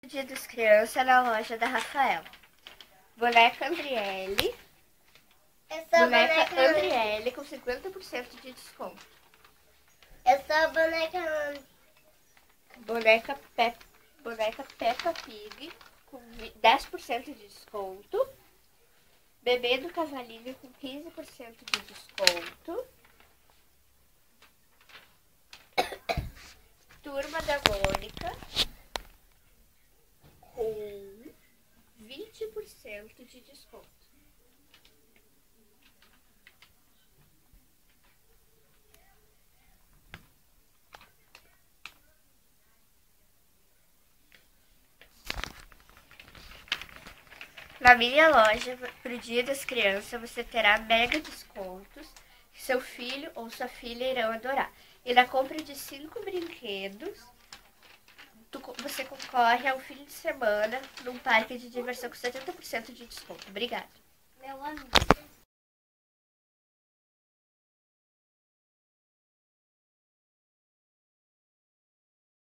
Dia das Crianças na loja da Rafael. Boneca Andriele. Boneca Andriele com 50% de desconto. Eu sou a boneca. Boneca Peppa Pig com 10% de desconto. Bebê do Cavalinho com 15% de desconto. Turma da Mônica com 20% de desconto. Na minha loja, para o Dia das Crianças, você terá mega descontos que seu filho ou sua filha irão adorar. E na compra de 5 brinquedos, você concorre a um fim de semana num parque de diversão com 70% de desconto. Obrigada. Meu amigo.